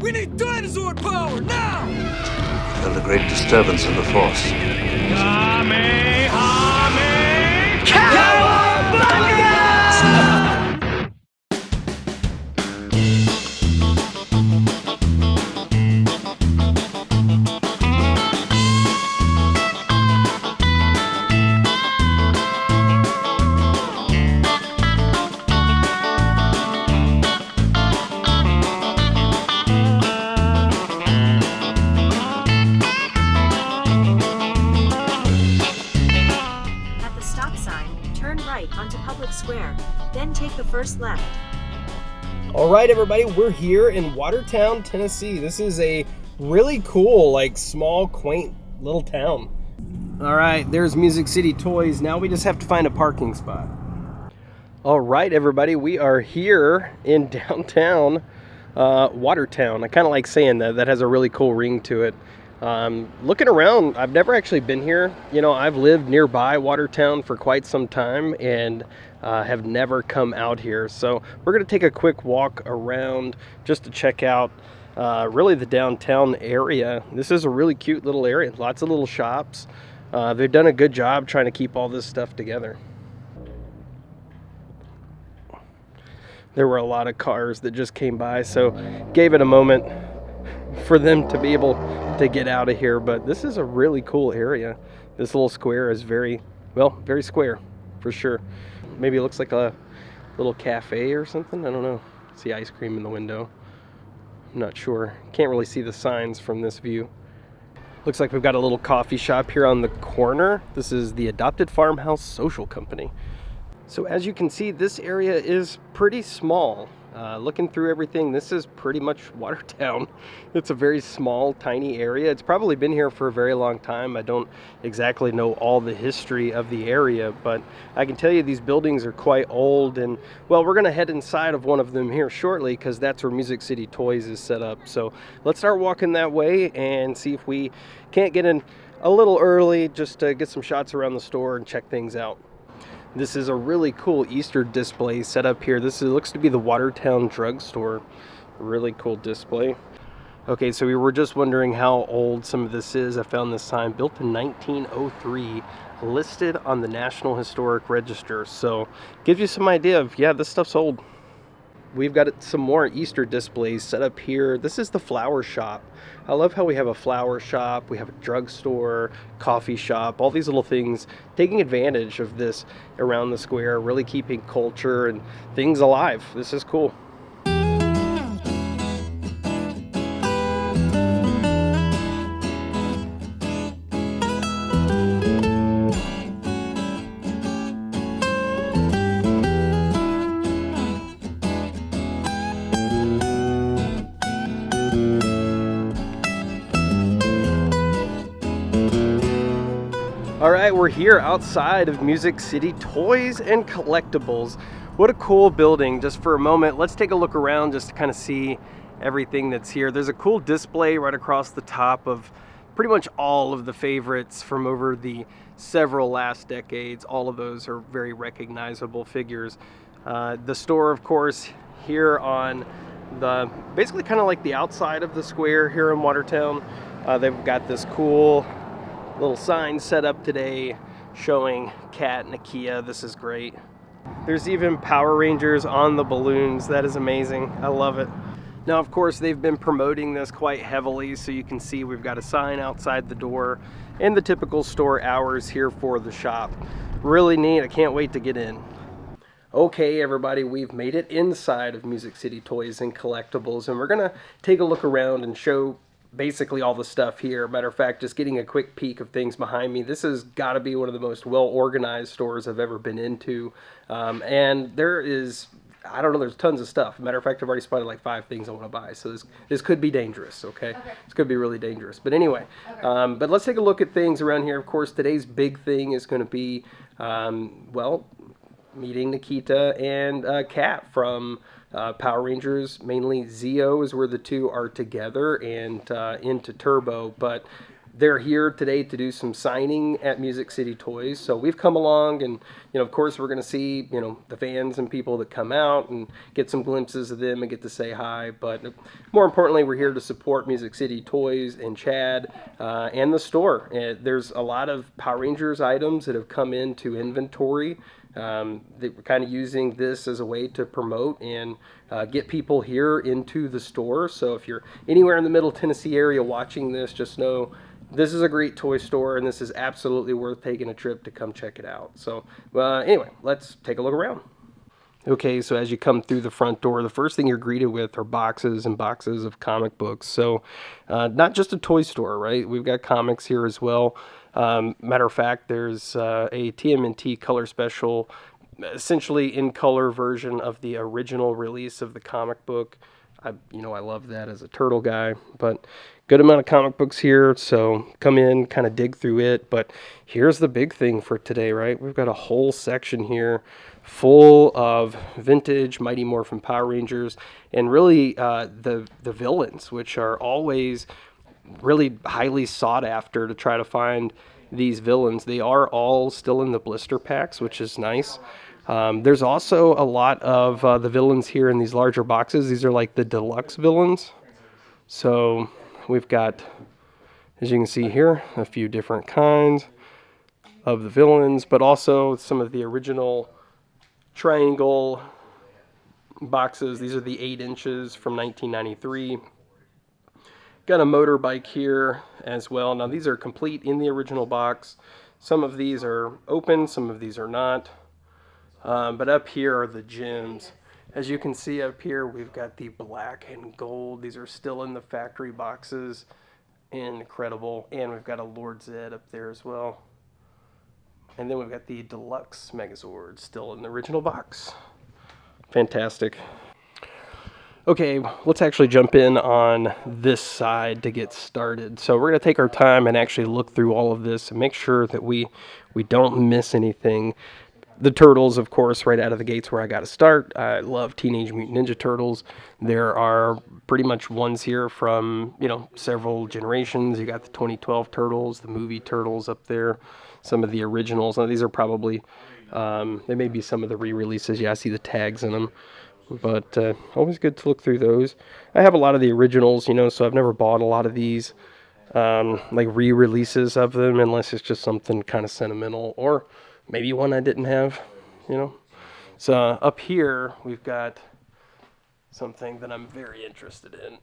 We need dinosaur power, now! I felt a great disturbance in the force. Kamehameha! Onto Public Square, then take the first left. All right, everybody, we're here in Watertown, Tennessee. This is a really cool, like, small, quaint little town. All right, there's Music City Toys. Now we just have to find a parking spot. All right, everybody, we are here in downtown Watertown. I kind of like saying that. That has a really cool ring to it. Looking around, I've never actually been here. You know, I've lived nearby Watertown for quite some time and have never come out here. So we're going to take a quick walk around just to check out really the downtown area. This is a really cute little area. Lots of little shops. They've done a good job trying to keep all this stuff together. There were a lot of cars that just came by, so gave it a moment for them to be able to get out of here. But this is a really cool area. This little square is very square for sure. Maybe it looks like a little cafe or something. I don't know. See ice cream in the window. I'm not sure. Can't really see the signs from this view. Looks like we've got a little coffee shop here on the corner. This is the Adopted Farmhouse Social Company. So as you can see, this area is pretty small. Looking through everything, this is pretty much Watertown. It's a very small, tiny area. It's probably been here for a very long time. I don't exactly know all the history of the area, but I can tell you these buildings are quite old. And well, we're gonna head inside of one of them here shortly because that's where Music City Toys is set up. So let's start walking that way and see if we can't get in a little early just to get some shots around the store and check things out. This is a really cool Easter display set up here. This looks to be the Watertown drugstore. Really cool display. Okay, so we were just wondering how old some of this is. I found this sign built in 1903, listed on the National Historic Register. So gives you some idea of, yeah, this stuff's old. We've got some more Easter displays set up here. This is the flower shop. I love how we have a flower shop, we have a drugstore, coffee shop, all these little things, taking advantage of this around the square, really keeping culture and things alive. This is cool. All right, we're here outside of Music City Toys and Collectibles. What a cool building. Just for a moment, let's take a look around just to kind of see everything that's here. There's a cool display right across the top of pretty much all of the favorites from over the several last decades. All of those are very recognizable figures. The store, of course, here on the basically kind of like the outside of the square here in Watertown. They've got this cool little sign set up today showing Cat Nakia. This is great. There's even Power Rangers on the balloons. That is amazing. I love it. Now, of course, they've been promoting this quite heavily, so you can see we've got a sign outside the door and the typical store hours here for the shop. Really neat. I can't wait to get in. Okay, everybody, we've made it inside of Music City Toys and Collectibles, and we're gonna take a look around and show basically all the stuff here. Matter of fact, just getting a quick peek of things behind me. This has got to be one of the most well-organized stores I've ever been into. And there is, I don't know, there's tons of stuff. Matter of fact, I've already spotted like 5 things I want to buy. So this could be dangerous, okay? This could be really dangerous. But anyway, but let's take a look at things around here. Of course, today's big thing is going to be, well, meeting Nikita and Kat from Power Rangers. Mainly Zeo is where the two are together, and into Turbo. But they're here today to do some signing at Music City Toys. So we've come along, and of course we're going to see the fans and people that come out and get some glimpses of them and get to say hi. But more importantly, we're here to support Music City Toys and Chad and the store. There's a lot of Power Rangers items that have come into inventory. We're kind of using this as a way to promote and get people here into the store. So if you're anywhere in the Middle Tennessee area watching this, just know this is a great toy store, and this is absolutely worth taking a trip to come check it out. So anyway, let's take a look around. Okay, so as you come through the front door, the first thing you're greeted with are boxes and boxes of comic books. So not just a toy store, right? We've got comics here as well. Matter of fact, there's a TMNT color special, essentially in color version of the original release of the comic book. I love that as a turtle guy, but good amount of comic books here. So come in, kind of dig through it. But here's the big thing for today, right? We've got a whole section here full of vintage Mighty Morphin Power Rangers, and really the villains, which are always really highly sought after to try to find these villains. They are all still in the blister packs, which is nice. There's also a lot of the villains here in these larger boxes. These are like the deluxe villains. So we've got, as you can see here, a few different kinds of the villains, but also some of the original triangle boxes. These are the 8 inches from 1993. Got a motorbike here as well. Now these are complete in the original box. Some of these are open, some of these are not. But up here are the gems. As you can see up here, we've got the black and gold. These are still in the factory boxes. Incredible. And we've got a Lord Zed up there as well. And then we've got the deluxe Megazord still in the original box. Fantastic. Okay, let's actually jump in on this side to get started. So we're going to take our time and actually look through all of this and make sure that we don't miss anything. The Turtles, of course, right out of the gates where I got to start. I love Teenage Mutant Ninja Turtles. There are pretty much ones here from, several generations. You got the 2012 Turtles, the movie Turtles up there, some of the originals. Now, these are probably, they may be some of the re-releases. Yeah, I see the tags in them. But always good to look through those. I have a lot of the originals, so I've never bought a lot of these like re-releases of them unless it's just something kind of sentimental or maybe one I didn't have, So up here we've got something that I'm very interested in.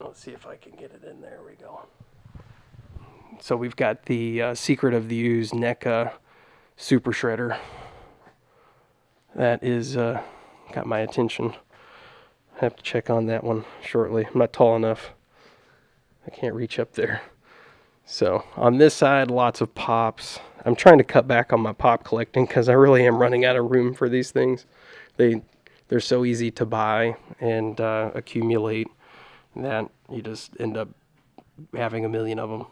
Let's see if I can get it in. There we go. So we've got the Secret of the Ooze NECA Super Shredder. That is got my attention. I have to check on that one shortly. I'm not tall enough. I can't reach up there. So on this side, lots of pops. I'm trying to cut back on my pop collecting because I really am running out of room for these things. They're so easy to buy and accumulate that you just end up having a million of them.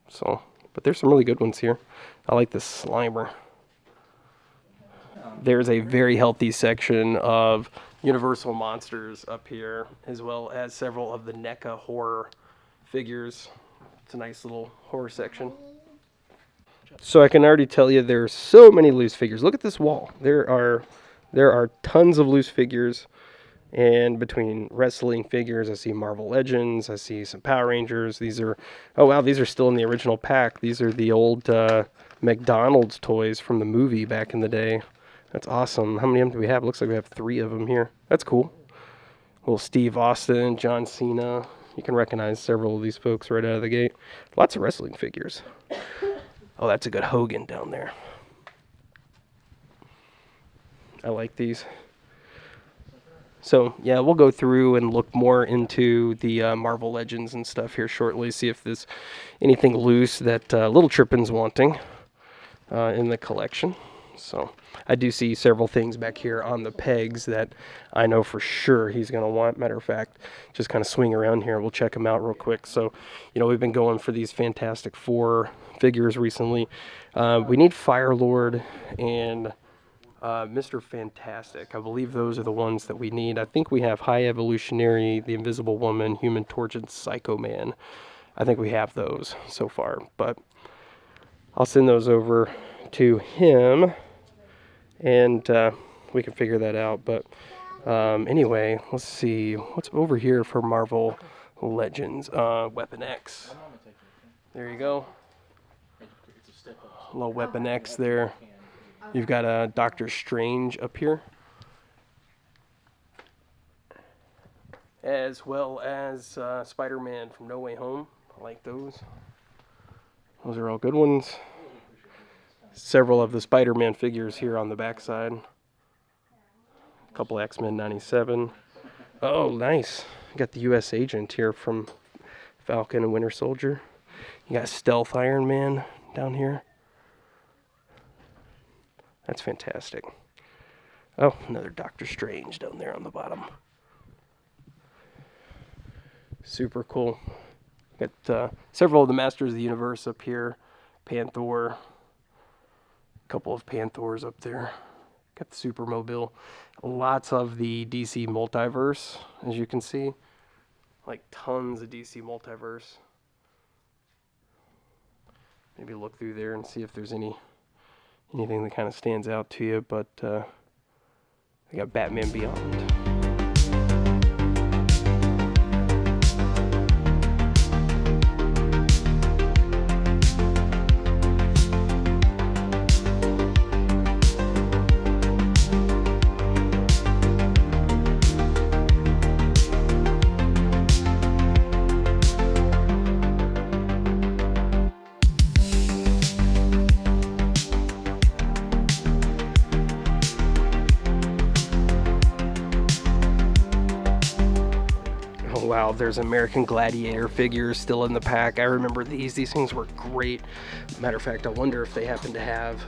So, but there's some really good ones here. I like this Slimer. There's a very healthy section of Universal Monsters up here, as well as several of the NECA horror figures. It's a nice little horror section. So I can already tell you there's so many loose figures. Look at this wall. There are tons of loose figures, and between wrestling figures, I see Marvel Legends, I see some Power Rangers. These are, oh wow, these are still in the original pack. These are the old McDonald's toys from the movie back in the day. That's awesome. How many of them do we have? Looks like we have 3 of them here. That's cool. Little Steve Austin, John Cena. You can recognize several of these folks right out of the gate. Lots of wrestling figures. Oh, that's a good Hogan down there. I like these. So, yeah, we'll go through and look more into the Marvel Legends and stuff here shortly. See if there's anything loose that Little Trippin's wanting in the collection. So I do see several things back here on the pegs that I know for sure he's going to want. Matter of fact, just kind of swing around here. We'll check them out real quick. So, we've been going for these Fantastic Four figures recently. We need Fire Lord and Mr. Fantastic. I believe those are the ones that we need. I think we have High Evolutionary, the Invisible Woman, Human Torch, and Psycho Man I think we have those so far, but I'll send those over to him, and we can figure that out. But anyway, let's see what's over here for Marvel Legends. Weapon X. There you go. A little Weapon X there. You've got a Doctor Strange up here, as well as Spider-Man from No Way Home. I like those. Those are all good ones. Several of the Spider-Man figures here on the backside. A couple X-Men 97. Oh, nice. You got the U.S. Agent here from Falcon and Winter Soldier. You got Stealth Iron Man down here. That's fantastic. Oh, another Doctor Strange down there on the bottom. Super cool. Got several of the Masters of the Universe up here. Panther. A couple of Panthers up there. Got the Supermobile. Lots of the DC Multiverse, as you can see. Like tons of DC Multiverse. Maybe look through there and see if there's anything that kind of stands out to you, but I got Batman Beyond. Wow, there's American Gladiator figures still in the pack. I remember these. These things were great. Matter of fact, I wonder if they happen to have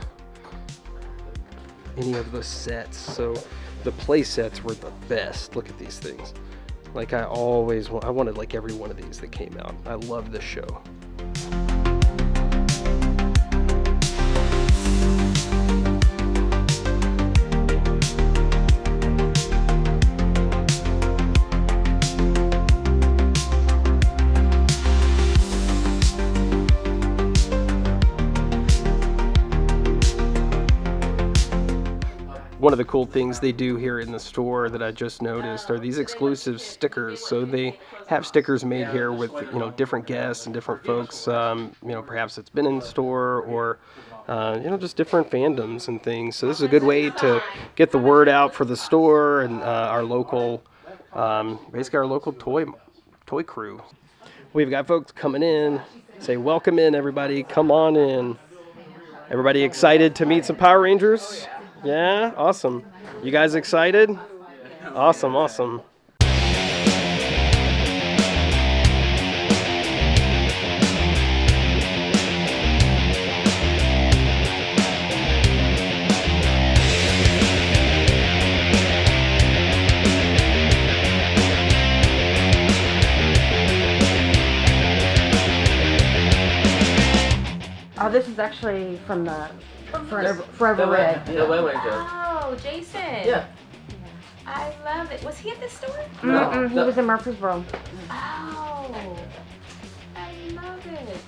any of the sets. So the play sets were the best. Look at these things. Like I wanted like every one of these that came out. I love this show. One of the cool things they do here in the store that I just noticed are these exclusive stickers. So they have stickers made here with, you know, different guests and different folks. You know, perhaps it's been in the store or, you know, just different fandoms and things. So this is a good way to get the word out for the store and our local, basically our local toy crew. We've got folks coming in. Say welcome in, everybody. Come on in. Everybody excited to meet some Power Rangers? Yeah, awesome. You guys excited? Awesome, awesome. Oh, this is actually from the Forever Red. Oh, Jason. Yeah. I love it. Was he at the store? Mm-mm, he was in Murfreesboro. Oh, I love it.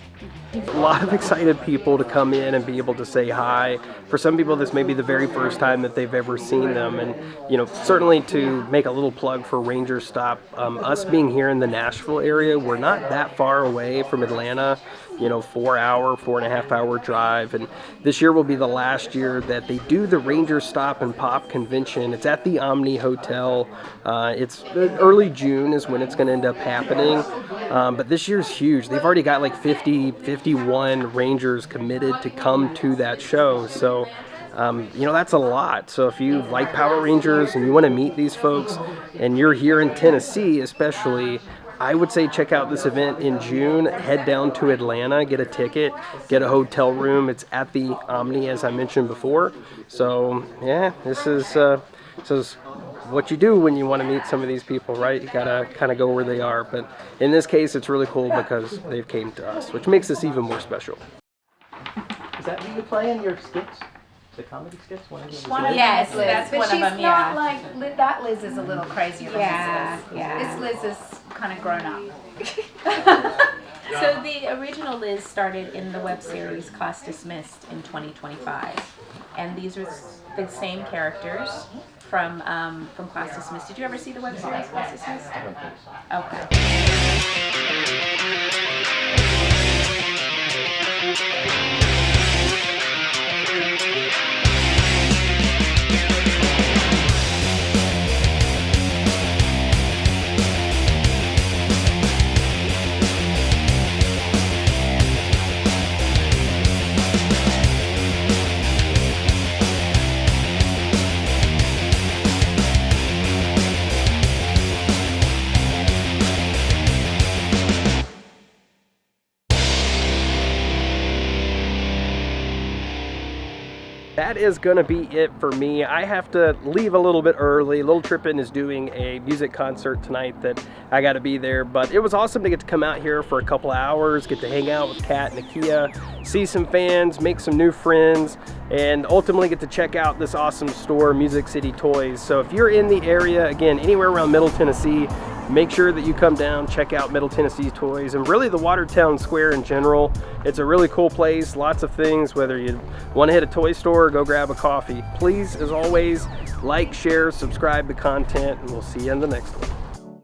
A lot of excited people to come in and be able to say hi. For some people, this may be the very first time that they've ever seen them. And, you know, certainly to make a little plug for Ranger Stop, us being here in the Nashville area, we're not that far away from Atlanta. You know, 4.5 hour drive. And this year will be the last year that they do the Ranger Stop and Pop convention. It's at the Omni Hotel. It's early June is when it's going to end up happening. But this year's huge. They've already got like 51 Rangers committed to come to that show. So, you know, that's a lot. So if you like Power Rangers and you want to meet these folks and you're here in Tennessee especially, I would say check out this event in June. Head down to Atlanta, get a ticket, get a hotel room. It's at the Omni, as I mentioned before. So, yeah, this is what you do when you want to meet some of these people, right? You gotta kind of go where they are. But in this case, it's really cool because they've came to us, which makes this even more special. Is that what you play in your skits? The comedy skits? Yes, Liz, that's but one she's of them, not yeah. like that. Liz is a little crazier than Yeah, this Liz. yeah. This Liz is kind of grown up. So the original Liz started in the web series Class Dismissed in 2025, and these are the same characters from Class Dismissed. Did you ever see the web series Class Dismissed? I don't think so. Okay. That is gonna be it for me. I have to leave a little bit early. Little Trippin' is doing a music concert tonight that I gotta be there, but it was awesome to get to come out here for a couple of hours, get to hang out with Kat and Nakia, see some fans, make some new friends, and ultimately get to check out this awesome store, Music City Toys. So if you're in the area, again, anywhere around Middle Tennessee, make sure that you come down, check out Middle Tennessee Toys, and really the Watertown Square in general. It's a really cool place, lots of things, whether you want to hit a toy store or go grab a coffee. Please, as always, like, share, subscribe to content, and we'll see you in the next one.